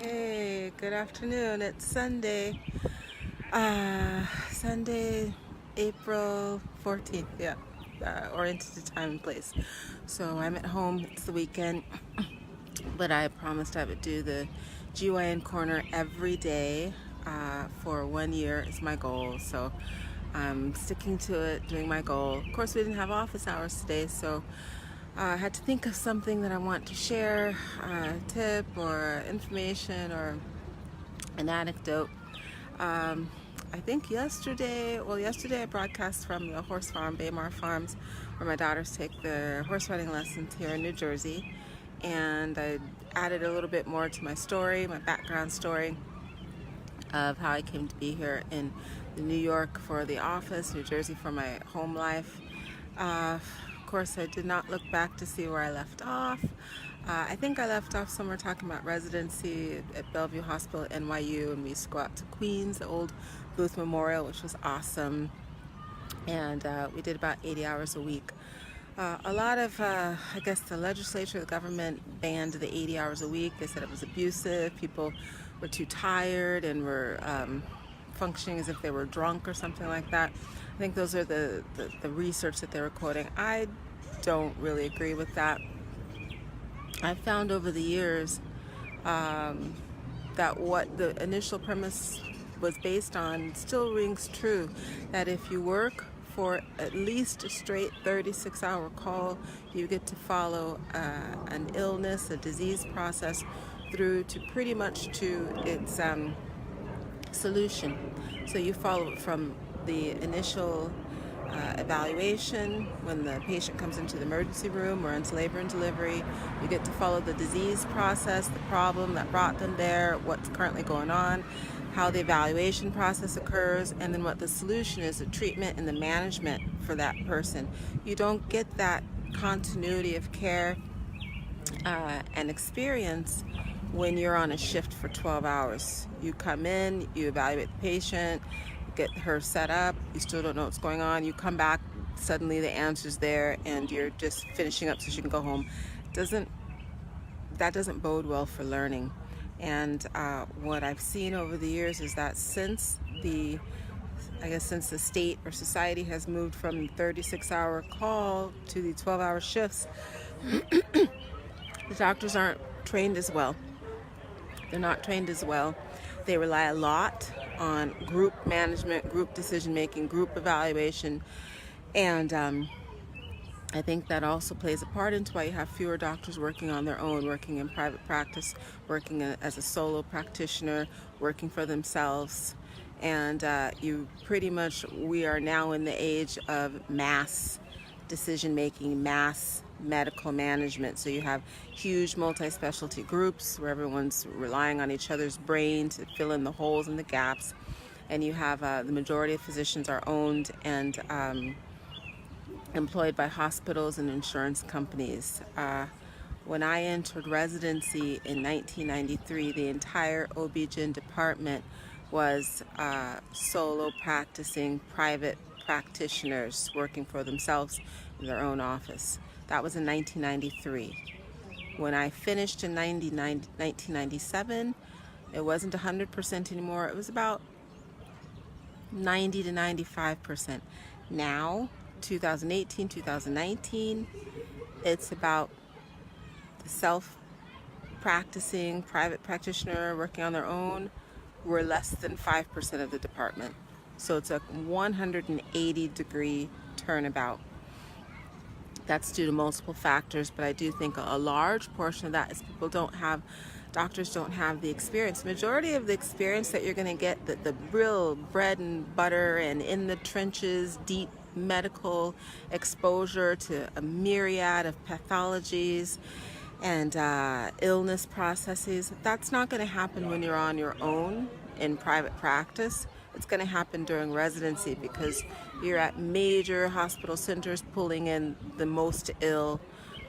Hey, good afternoon. It's Sunday, Sunday, April 14th, yeah, oriented to time and place. So I'm at home, it's the weekend, but I promised I would do the Gyn Corner every day for 1 year is my goal. So I'm sticking to it, doing my goal. Of course, we didn't have office hours today, so I had to think of something that I want to share, a tip or information or an anecdote. I think yesterday I broadcast from the horse farm, Baymar Farms, where my daughters take their horse riding lessons here in New Jersey. And I added a little bit more to my story, my background story of how I came to be here in New York for the office, New Jersey for my home life. Of course, I did not look back to see where I left off. I think I left off somewhere talking about residency at Bellevue Hospital, NYU, and we used to go out to Queens, the old Booth Memorial, which was awesome. And we did about 80 hours a week. A lot of, I guess the legislature, the government banned the 80 hours a week. They said it was abusive. People were too tired and were functioning as if they were drunk or something like that. I think those are the research that they were quoting. I don't really agree with that. I've found over the years that what the initial premise was based on still rings true, that if you work for at least a straight 36-hour call, you get to follow an illness, a disease process through to pretty much to its solution. So you follow it from the initial evaluation when the patient comes into the emergency room or into labor and delivery. You get to follow the disease process, the problem that brought them there, what's currently going on, how the evaluation process occurs, and then what the solution is, the treatment and the management for that person. You don't get that continuity of care and experience when you're on a shift for 12 hours. You come in, you evaluate the patient, get her set up, you still don't know what's going on, you come back, suddenly the answer's there and you're just finishing up so she can go home. That doesn't bode well for learning. And what I've seen over the years is that since the state or society has moved from the 36-hour call to the 12-hour shifts, the doctors aren't trained as well. They're not trained as well. They rely a lot on group management, group decision making, group evaluation, and I think that also plays a part into why you have fewer doctors working on their own, working in private practice, working as a solo practitioner, working for themselves. And we are now in the age of mass decision making, mass medical management. So you have huge multi-specialty groups where everyone's relying on each other's brain to fill in the holes and the gaps. And you have the majority of physicians are owned and employed by hospitals and insurance companies. When I entered residency in 1993, the entire OB-GYN department was solo practicing private practitioners working for themselves in their own office. That was in 1993. When I finished in 1997, it wasn't 100% anymore. It was about 90 to 95%. Now, 2018, 2019, it's about the self-practicing private practitioner working on their own. We're less than 5% of the department. So it's a 180-degree turnabout. That's due to multiple factors, but I do think a large portion of that is doctors don't have the experience. Majority of the experience that you're going to get, the real bread and butter and in the trenches, deep medical exposure to a myriad of pathologies and illness processes, that's not going to happen when you're on your own in private practice. It's going to happen during residency because you're at major hospital centers pulling in the most ill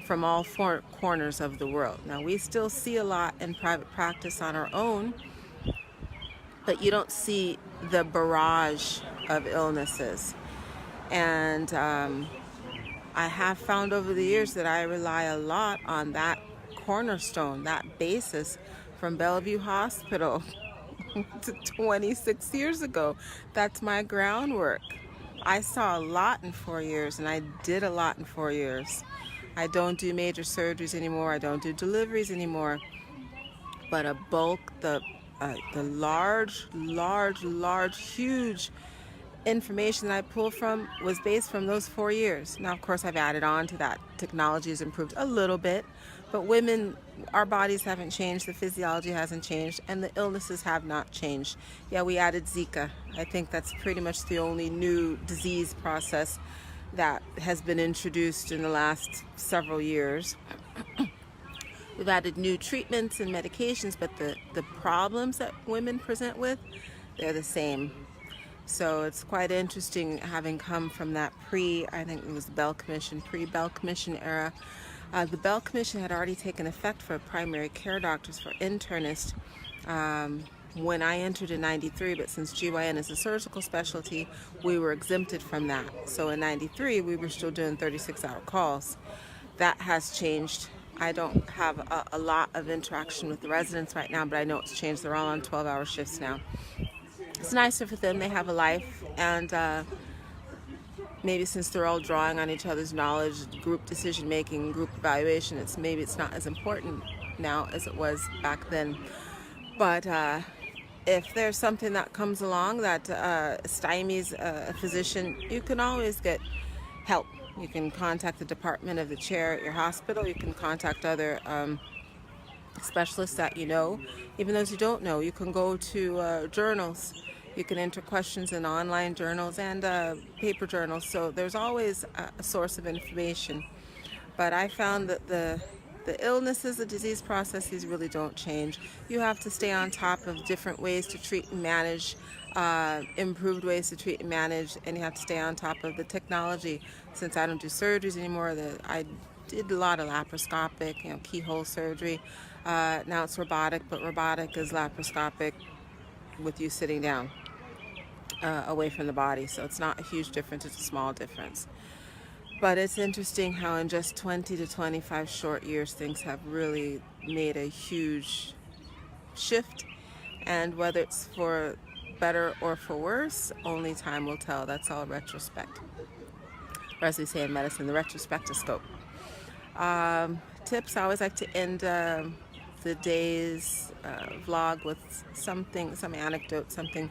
from all four corners of the world. Now, we still see a lot in private practice on our own, but you don't see the barrage of illnesses. And I have found over the years that I rely a lot on that cornerstone, that basis from Bellevue Hospital to 26 years ago. That's my groundwork. I saw a lot in 4 years, and I did a lot in 4 years. I don't do major surgeries anymore. I don't do deliveries anymore. But the large, huge information that I pulled from was based from those 4 years. Now, of course, I've added on to that. Technology has improved a little bit, but women, our bodies haven't changed, the physiology hasn't changed, and the illnesses have not changed. Yeah, we added Zika. I think that's pretty much the only new disease process that has been introduced in the last several years. We've added new treatments and medications, but the problems that women present with, they're the same. So it's quite interesting, having come from that I think it was the Bell Commission, pre-Bell Commission era. The Bell Commission had already taken effect for primary care doctors, for internists, when I entered in 93, but since GYN is a surgical specialty, we were exempted from that. So in 93, we were still doing 36-hour calls. That has changed. I don't have a lot of interaction with the residents right now, but I know it's changed. They're all on 12-hour shifts now. It's nicer for them. They have a life, and maybe since they're all drawing on each other's knowledge, group decision making, group evaluation, maybe it's not as important now as it was back then. But if there's something that comes along that stymies a physician, you can always get help. You can contact the department of the chair at your hospital. You can contact other specialists that you know. Even those you don't know, you can go to journals. You can enter questions in online journals and paper journals. So there's always a source of information. But I found that the illnesses, the disease processes really don't change. You have to stay on top of different ways to treat and manage, improved ways to treat and manage, and you have to stay on top of the technology. Since I don't do surgeries anymore, I did a lot of laparoscopic, keyhole surgery. Now it's robotic, but robotic is laparoscopic with you sitting down away from the body. So it's not a huge difference, it's a small difference. But it's interesting how in just 20 to 25 short years, things have really made a huge shift. And whether it's for better or for worse, only time will tell. That's all retrospect. Or as we say in medicine, the retrospectoscope. Tips, I always like to end the day's vlog with some anecdote, something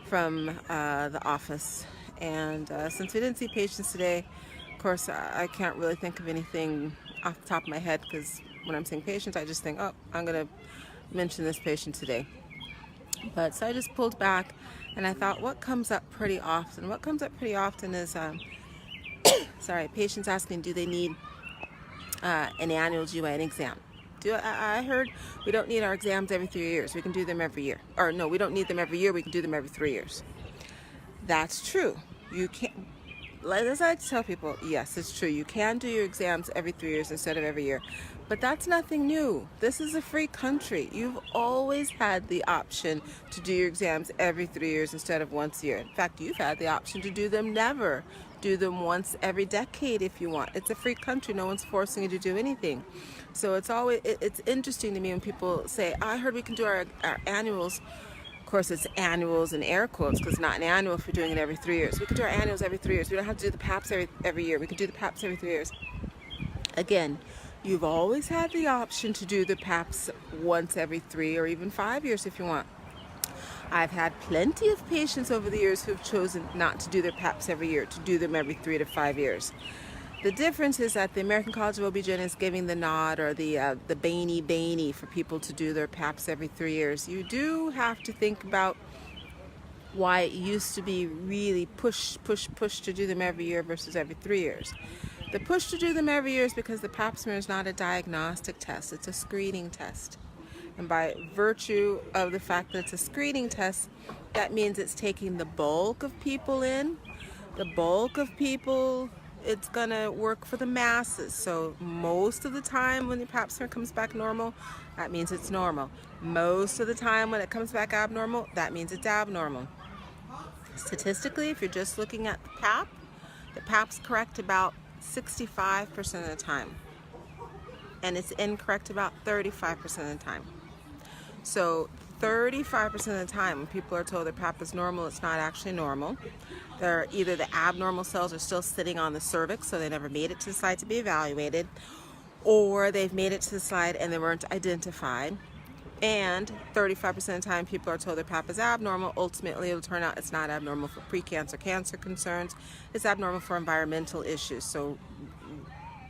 from the office. And since we didn't see patients today, of course, I can't really think of anything off the top of my head, because when I'm seeing patients, I just think, oh, I'm going to mention this patient today. But so I just pulled back, and I thought, what comes up pretty often? What comes up pretty often is, patients asking, do they need an annual GYN exam? I heard we don't need our exams every 3 years. We can do them every year. Or no, we don't need them every year. We can do them every 3 years. That's true. You can't. As I like to tell people, yes, it's true. You can do your exams every 3 years instead of every year. But that's nothing new. This is a free country. You've always had the option to do your exams every 3 years instead of once a year. In fact, you've had the option to do them never. Do them once every decade if you want. It's a free country. No one's forcing you to do anything. So it's interesting to me when people say, I heard we can do our annuals. Of course, it's annuals in air quotes, because it's not an annual if you're doing it every 3 years. We can do our annuals every 3 years. We don't have to do the PAPs every year. We can do the PAPs every 3 years. Again, you've always had the option to do the PAPs once every 3 or even 5 years if you want. I've had plenty of patients over the years who've chosen not to do their PAPs every year, to do them every 3 to 5 years. The difference is that the American College of OB-GYN is giving the nod, or the Baney for people to do their PAPs every 3 years. You do have to think about why it used to be really push to do them every year versus every 3 years. The push to do them every year is because the pap smear is not a diagnostic test, it's a screening test. And by virtue of the fact that it's a screening test, that means it's taking the bulk of people in. The bulk of people, it's gonna work for the masses. So most of the time when the pap smear comes back normal, that means it's normal. Most of the time when it comes back abnormal, that means it's abnormal. Statistically, if you're just looking at the pap's correct about 65% of the time. And it's incorrect about 35% of the time. So 35% of the time when people are told their pap is normal, it's not actually normal. They're either the abnormal cells are still sitting on the cervix, so they never made it to the side to be evaluated, or they've made it to the slide and they weren't identified. And 35% of the time people are told their pap is abnormal. Ultimately, it'll turn out it's not abnormal for precancer cancer concerns. It's abnormal for environmental issues. So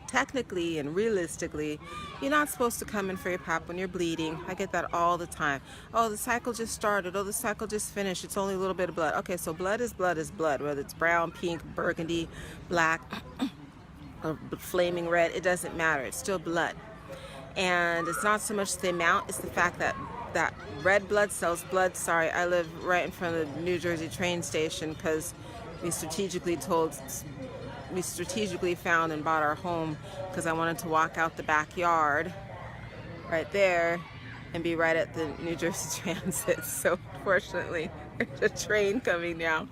technically and realistically, you're not supposed to come in for your pap when you're bleeding. I get that all the time. Oh, the cycle just started. Oh, the cycle just finished. It's only a little bit of blood. Okay, so blood is blood is blood, whether it's brown, pink, burgundy, black, or flaming red. It doesn't matter. It's still blood. And it's not so much the amount, it's the fact that red blood cells, I live right in front of the New Jersey train station because we strategically found and bought our home because I wanted to walk out the backyard right there and be right at the New Jersey Transit. So fortunately, there's a train coming now.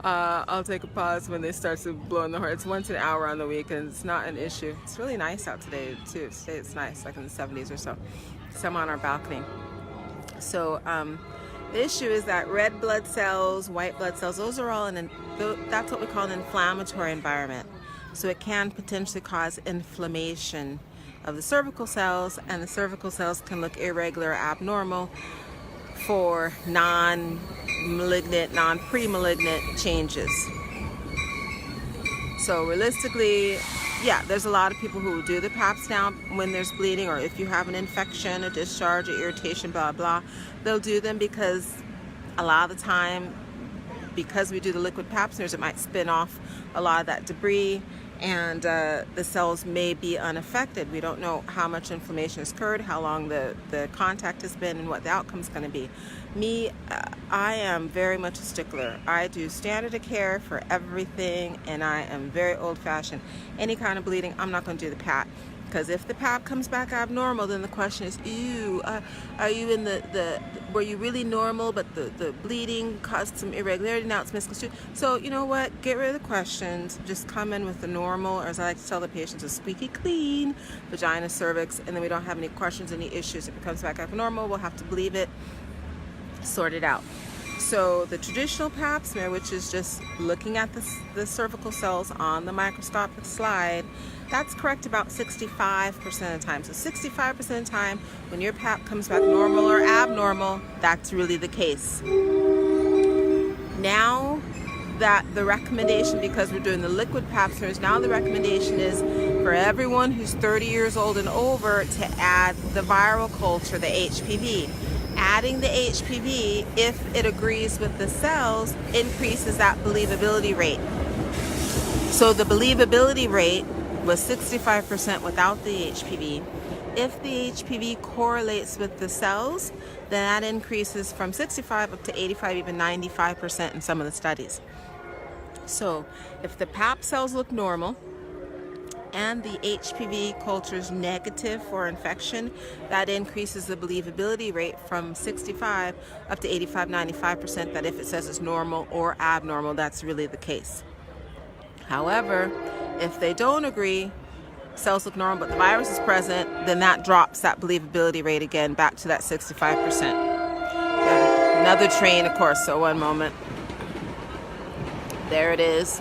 I'll take a pause when they start to blow in the horn. It's once an hour on the weekend. It's not an issue. It's really nice out today too. Today it's nice, like in the 70s or so. So I'm on our balcony. So the issue is that red blood cells, white blood cells, those are all that's what we call an inflammatory environment. So it can potentially cause inflammation of the cervical cells, and the cervical cells can look irregular or abnormal for non-malignant, non-pre-malignant changes. So realistically, yeah, there's a lot of people who do the paps now when there's bleeding, or if you have an infection, a discharge, or irritation, blah, blah. They'll do them because a lot of the time, because we do the liquid pap smears, it might spin off a lot of that debris, and the cells may be unaffected. We don't know how much inflammation has occurred, how long the contact has been, and what the outcome is going to be. Me, I am very much a stickler. I do standard of care for everything, and I am very old-fashioned. Any kind of bleeding, I'm not going to do the pap. Because if the pap comes back abnormal, then the question is, ew, are you in were you really normal, but the bleeding caused some irregularity, now it's misconstrued. So you know what, get rid of the questions, just come in with the normal, or as I like to tell the patients, a squeaky clean vagina, cervix, and then we don't have any questions, any issues. If it comes back abnormal, we'll have to believe it, sort it out. So the traditional pap smear, which is just looking at the cervical cells on the microscopic slide, that's correct about 65% of the time. So 65% of the time, when your pap comes back normal or abnormal, that's really the case. Now that the recommendation, because we're doing the liquid pap smears, now the recommendation is for everyone who's 30 years old and over to add the viral culture, the HPV. Adding the HPV, if it agrees with the cells, increases that believability rate. So the believability rate was 65% without the HPV. If the HPV correlates with the cells, then that increases from 65 up to 85, even 95% in some of the studies. So if the pap cells look normal and the HPV culture is negative for infection, that increases the believability rate from 65 up to 85, 95%, that if it says it's normal or abnormal, that's really the case. However, if they don't agree, cells look normal but the virus is present, then that drops that believability rate again back to that 65%. Another train, of course, so one moment. There it is.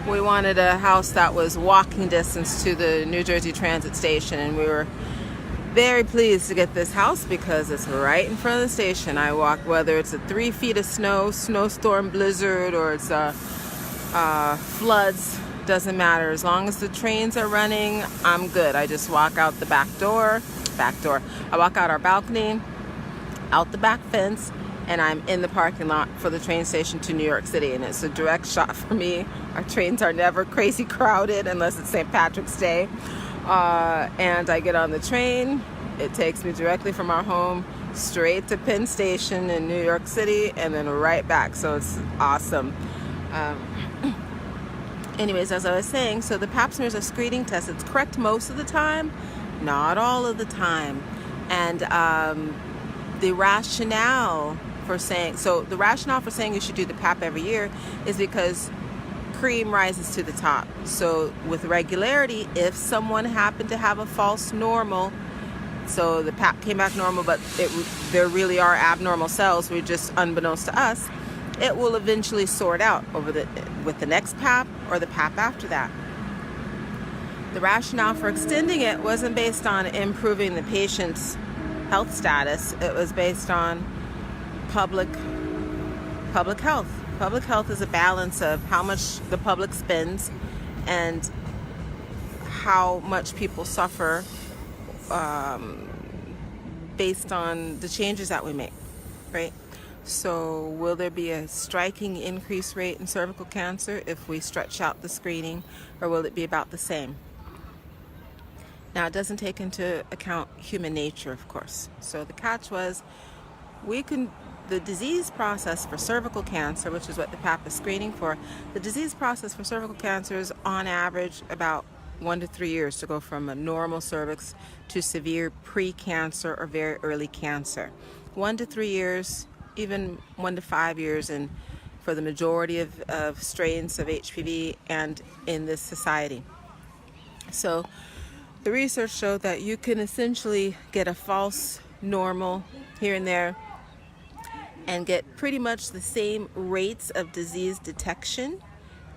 We wanted a house that was walking distance to the New Jersey Transit station, and we were very pleased to get this house because it's right in front of the station. I walk, whether it's 3 feet of snow, snowstorm, blizzard, or it's floods, doesn't matter. As long as the trains are running, I'm good. I just walk out the back door. I walk out our balcony, out the back fence, and I'm in the parking lot for the train station to New York City, and it's a direct shot for me. Our trains are never crazy crowded unless it's St. Patrick's Day. And I get on the train. It takes me directly from our home straight to Penn Station in New York City and then right back. So it's awesome. Anyways, as I was saying, so the pap smear is a screening test. It's correct most of the time, not all of the time. And the rationale for saying, so the rationale for saying you should do the PAP every year is because cream rises to the top. So with regularity, if someone happened to have a false normal, so the PAP came back normal, but there really are abnormal cells, which are just unbeknownst to us, it will eventually sort out with the next PAP or the PAP after that. The rationale for extending it wasn't based on improving the patient's health status. It was based on public health. Public health is a balance of how much the public spends and how much people suffer based on the changes that we make, right? So will there be a striking increase rate in cervical cancer if we stretch out the screening, or will it be about the same? Now, it doesn't take into account human nature, of course. So the catch was, the disease process for cervical cancer, which is what the PAP is screening for, the disease process for cervical cancer is on average about 1 to 3 years to go from a normal cervix to severe pre-cancer or very early cancer. 1 to 3 years, even 1 to 5 years, and for the majority of strains of HPV and in this society. So the research showed that you can essentially get a false normal here and there and get pretty much the same rates of disease detection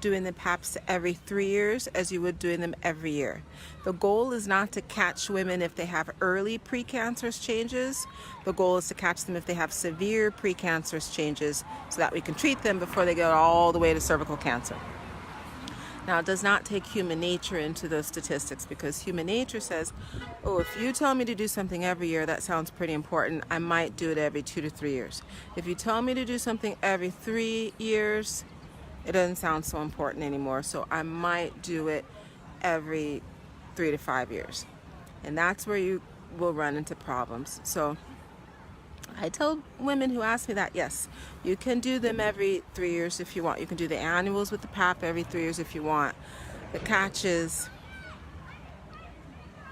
doing the PAPs every 3 years as you would doing them every year. The goal is not to catch women if they have early precancerous changes. The goal is to catch them if they have severe precancerous changes so that we can treat them before they go all the way to cervical cancer. Now, it does not take human nature into those statistics, because human nature says, oh, if you tell me to do something every year, that sounds pretty important. I might do it every 2 to 3 years. If you tell me to do something every 3 years, it doesn't sound so important anymore. So I might do it every 3 to 5 years. And that's where you will run into problems. So I tell women who ask me that, yes, you can do them every 3 years if you want. You can do the annuals with the PAP every 3 years if you want. The catch is,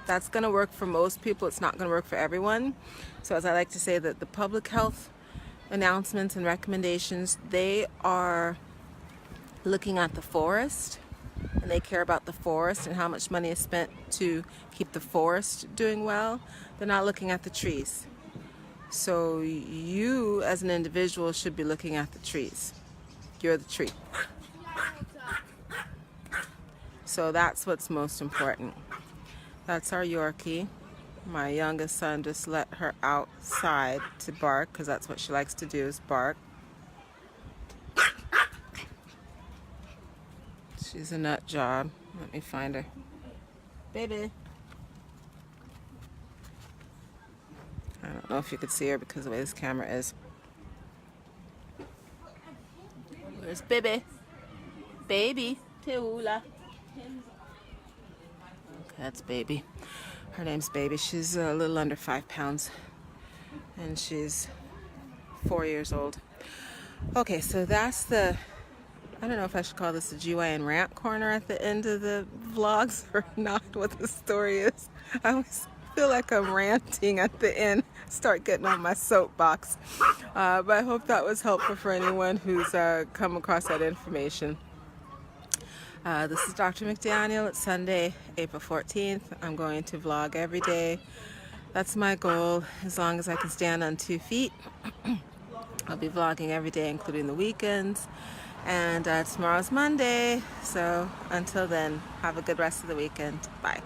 that's going to work for most people. It's not going to work for everyone. So as I like to say, that the public health announcements and recommendations, they are looking at the forest, and they care about the forest and how much money is spent to keep the forest doing well. They're not looking at the trees. So you as an individual should be looking at the trees. You're the tree. So that's what's most important. That's our Yorkie. My youngest son just let her outside to bark, because that's what she likes to do, is bark. She's a nut job. Let me find her. Baby. I don't know if you could see her because of the way this camera is. Where's Baby? Baby. Teula. Okay, that's Baby. Her name's Baby. She's a little under 5 pounds. And she's 4 years old. Okay, so that's the... I don't know if I should call this a GYN rant corner at the end of the vlogs or not, what the story is. I always feel like I'm ranting at the end, start getting on my soapbox. But I hope that was helpful for anyone who's come across that information. This is Dr. McDaniel. It's Sunday, April 14th. I'm going to vlog every day. That's my goal, as long as I can stand on 2 feet. I'll be vlogging every day, including the weekends. And tomorrow's Monday, so until then, have a good rest of the weekend. Bye.